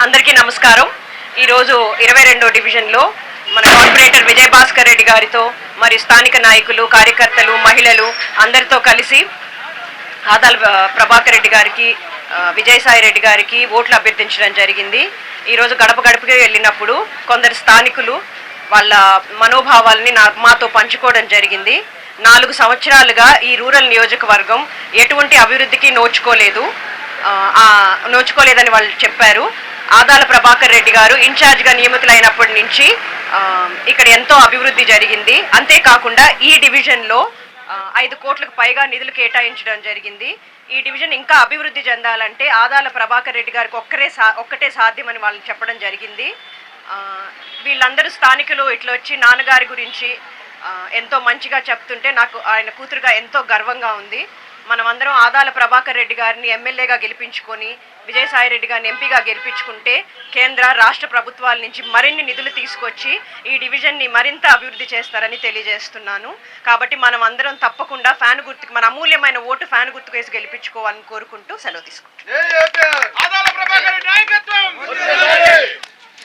అందరికీ నమస్కారం. ఈరోజు 22వ డివిజన్లో మన కార్పొరేటర్ విజయ్ భాస్కర్ రెడ్డి గారితో మరి స్థానిక నాయకులు, కార్యకర్తలు, మహిళలు అందరితో కలిసి ఆదాల ప్రభాకర్ రెడ్డి గారికి, విజయసాయి రెడ్డి గారికి ఓట్లు అభ్యర్థించడం జరిగింది. ఈరోజు గడప గడపకి వెళ్ళినప్పుడు కొందరు స్థానికులు వాళ్ళ మనోభావాలని మాతో పంచుకోవడం జరిగింది. 4 సంవత్సరాలుగా ఈ రూరల్ నియోజకవర్గం ఎటువంటి అభివృద్ధికి నోచుకోలేదని వాళ్ళు చెప్పారు. ఆదాల ప్రభాకర్ రెడ్డి గారు ఇన్ఛార్జ్గా నియమితులైనప్పటి నుంచి ఇక్కడ ఎంతో అభివృద్ధి జరిగింది. అంతేకాకుండా ఈ డివిజన్లో 5 కోట్లకు పైగా నిధులు కేటాయించడం జరిగింది. ఈ డివిజన్ ఇంకా అభివృద్ధి చెందాలంటే ఆదాల ప్రభాకర్ రెడ్డి గారికి ఒక్కటే సాధ్యమని వాళ్ళు చెప్పడం జరిగింది. వీళ్ళందరూ స్థానికులు ఇట్లా వచ్చి నాన్నగారి గురించి ఎంతో మంచిగా చెప్తుంటే నాకు ఆయన కూతురుగా ఎంతో గర్వంగా ఉంది. మనమందరం ఆదాల ప్రభాకర్ రెడ్డి గారిని ఎమ్మెల్యేగా గెలిపించుకొని విజయసాయి రెడ్డి గారిని ఎంపీగా గెలిపించుకుంటే కేంద్ర రాష్ట్ర ప్రభుత్వాల నుంచి మరిన్ని నిధులు తీసుకొచ్చి ఈ డివిజన్ని మరింత అభివృద్ధి చేస్తారని తెలియజేస్తున్నాను. కాబట్టి మనం అందరం తప్పకుండా ఫ్యాన్ గుర్తుకు మన అమూల్యమైన ఓటు ఫ్యాన్ గుర్తుకు వేసి గెలిపించుకోవాలని కోరుకుంటూ సెలవు తీసుకుంటున్నాను.